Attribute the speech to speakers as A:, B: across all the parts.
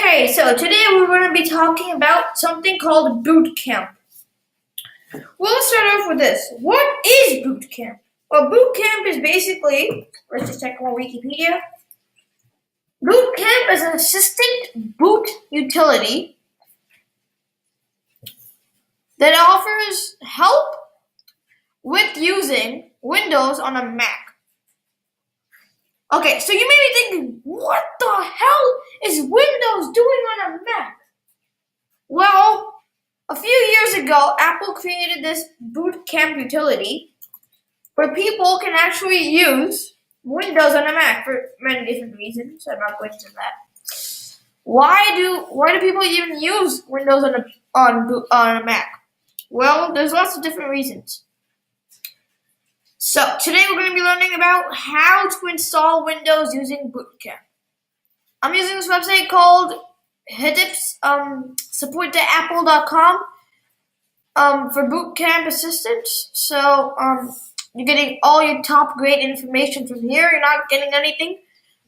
A: Okay, so today we're going to be talking about something called boot camp. We'll start off with this. What is boot camp? Well, boot camp is basically, let's just check on Wikipedia. Boot camp is an assistant boot utility that offers help with using Windows on a Mac. Okay, so you may be thinking, what the hell is Windows doing on a Mac? Well, a few years ago, Apple created this boot camp utility where people can actually use Windows on a Mac for many different reasons. So I'm not going into that. Why do people even use Windows on a Mac? Well, there's lots of different reasons. So today we're going to be learning about how to install Windows using boot camp. I'm using this website called HITIPS, support.apple.com for boot camp assistance. So you're getting all your top grade information from here. You're not getting anything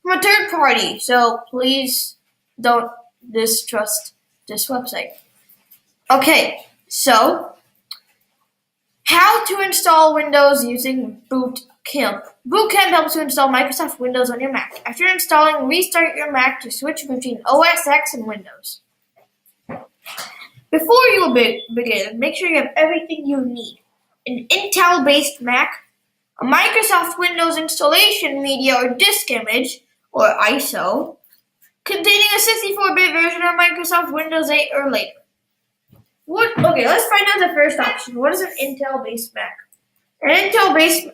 A: from a third party. So please don't distrust this website. Okay, so how to install Windows using boot camp. Boot camp helps you install Microsoft Windows on your Mac. After installing, restart your Mac to switch between OS X and Windows. Before you begin, make sure you have everything you need. An Intel-based Mac, a Microsoft Windows installation media or disk image, or ISO, containing a 64-bit version of Microsoft Windows 8 or later. Okay, let's find out the first option. What is an Intel-based Mac? An Intel-based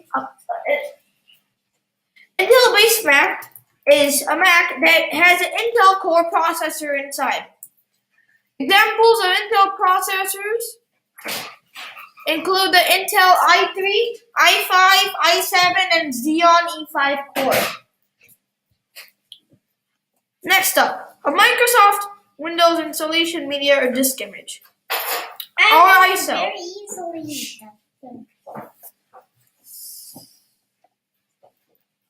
A: Mac is a Mac that has an Intel Core processor inside. Examples of Intel processors include the Intel i3, i5, i7, and Xeon E5 core. Next up, a Microsoft Windows installation media or disk image. Or ISO.
B: Very easily.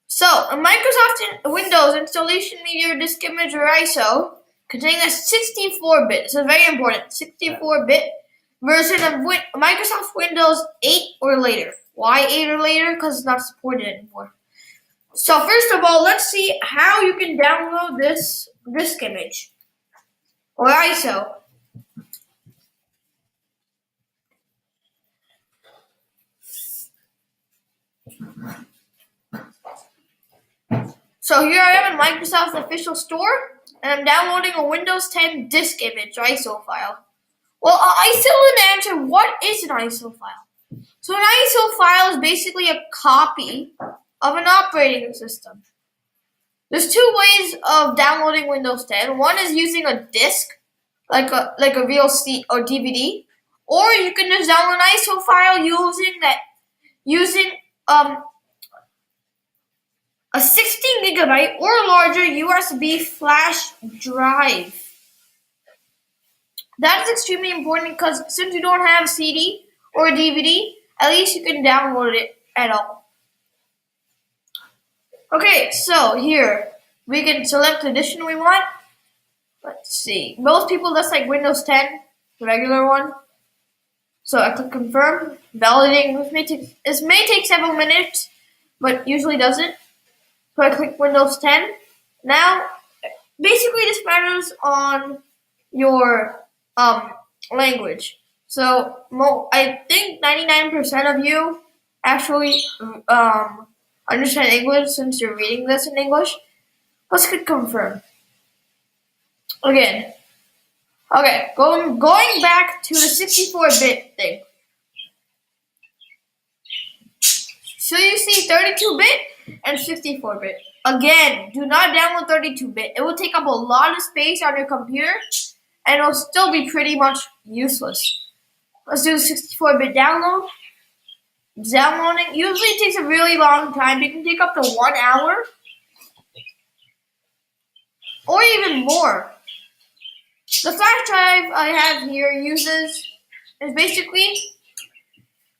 A: So, a Microsoft Windows installation media or disk image or ISO containing a 64-bit, this is very important, 64-bit version of Microsoft Windows 8 or later. Why 8 or later? Because it's not supported anymore. So first of all, let's see how you can download this disk image or ISO. So here I am in Microsoft's official store, and I'm downloading a Windows 10 disk image ISO file. Well, I still didn't answer, what is an ISO file? So an ISO file is basically a copy of an operating system. There's two ways of downloading Windows 10. One is using a disk, like a VLC or DVD, or you can just download an ISO file using a 16 gigabyte or larger USB flash drive. That is extremely important because since you don't have a CD or a DVD, at least you can download it at all. Okay, so here we can select the edition we want. Let's see. Most people just like Windows 10, the regular one. So I click confirm. Validating. This may take several minutes, but usually doesn't. So I click Windows 10. Now, basically this matters on your language. So I think 99% of you actually understand English since you're reading this in English. Let's click confirm. Again. Okay, going back to the 64-bit thing. So you see 32-bit and 64-bit. Again, do not download 32-bit. It will take up a lot of space on your computer, and it will still be pretty much useless. Let's do the 64-bit download. Downloading usually takes a really long time. It can take up to 1 hour. Or even more. The flash drive I have here is basically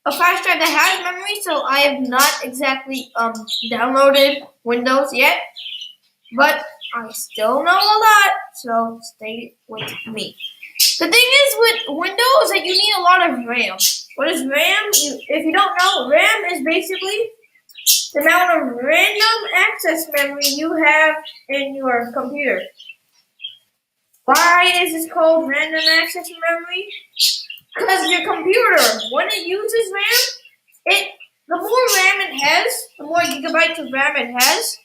A: a flash drive that has memory, so I have not exactly downloaded Windows yet. But I still know a lot, so stay with me. The thing is with Windows that you need a lot of RAM. What is RAM? If you don't know, RAM is basically the amount of random access memory you have in your computer. Why is this called random access memory? Because your computer, when it uses RAM, the more RAM it has, the more gigabytes of RAM it has,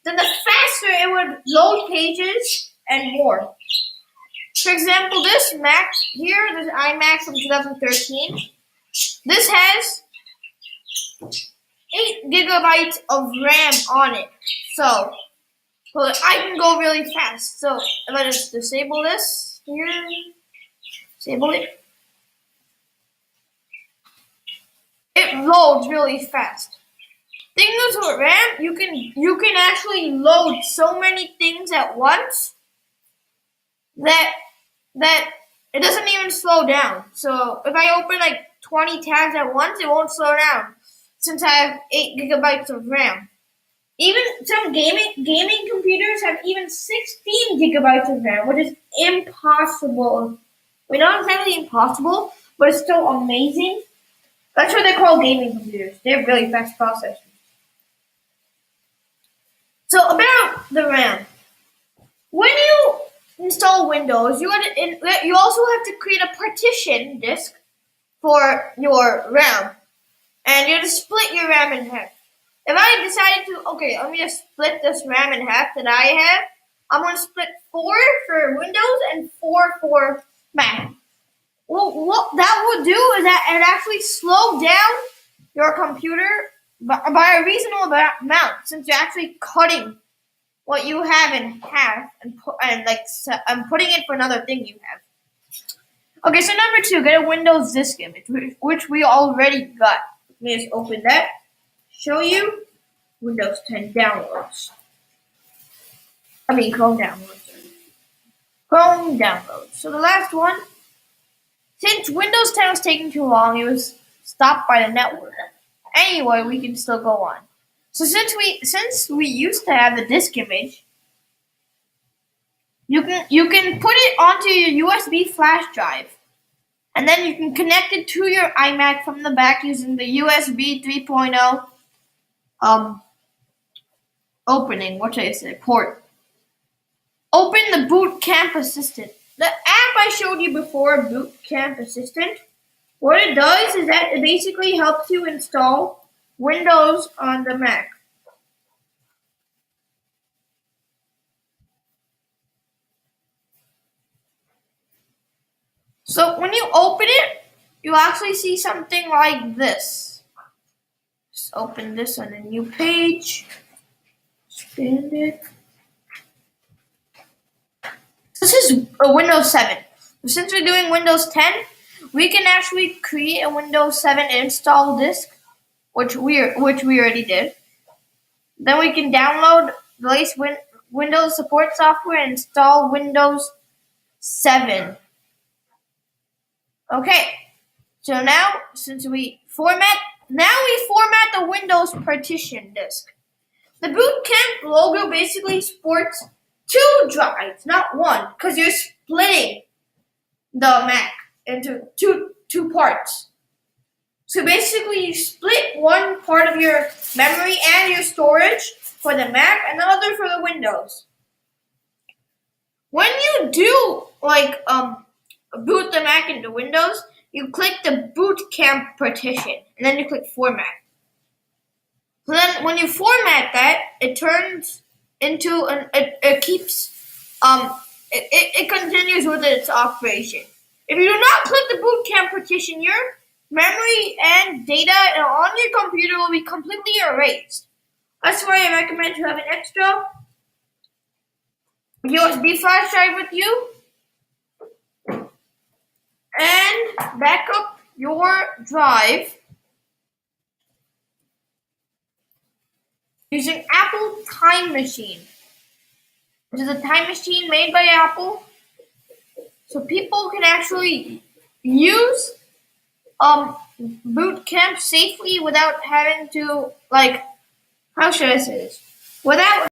A: then the faster it would load pages and more. For example, this Mac here, this iMac from 2013, this has 8 gigabytes of RAM on it. So I can go really fast. So if I just disable this here, disable it, it loads really fast. Thing is with RAM, you can actually load so many things at once that it doesn't even slow down. So if I open like 20 tabs at once, it won't slow down since I have 8 gigabytes of RAM. Even some gaming computers have even 16 gigabytes of RAM, which is impossible. Not exactly impossible, but it's still amazing. That's what they call gaming computers. They have really fast processors. So about the RAM. When you install Windows, you also have to create a partition disk for your RAM. And you have to split your RAM in half. If I decided to, let me just split this RAM in half that I have. I'm going to split 4 for Windows and 4 for Mac. Well, what that would do is that it actually slow down your computer by a reasonable amount, since you're actually cutting what you have in half and putting it for another thing you have. Okay, so number 2, get a Windows disk image, which we already got. Let me just open that. Show you Windows 10 downloads. Chrome downloads. Chrome downloads. So the last one, since Windows 10 was taking too long, it was stopped by the network. Anyway, we can still go on. So since we used to have the disk image, you can put it onto your USB flash drive, and then you can connect it to your iMac from the back using the USB 3.0 opening. What should I say? Port. Open the Boot Camp Assistant. The app I showed you before, Boot Camp Assistant, what it does is that it basically helps you install Windows on the Mac. So when you open it, you'll actually see something like this. Just open this on a new page. Expand it. This is a Windows 7. Since we're doing Windows 10, we can actually create a Windows 7 install disk, which we already did. Then we can download the latest Windows support software and install Windows 7. Okay, so now we format the Windows partition disk. The Boot Camp logo basically sports 2 drives, not one, because you're splitting the Mac into two parts. So basically, you split one part of your memory and your storage for the Mac, and the other for the Windows. When you do boot the Mac into Windows, you click the Boot Camp partition, and then you click Format. So then, when you format that, it turns into it continues with its operation. If you do not click the Boot Camp partition, your memory and data on your computer will be completely erased. That's why I recommend to have an extra USB flash drive with you and back up your drive using Apple Time Machine, which is a time machine made by Apple, so people can actually use Boot Camp safely without having to how should I say this? Without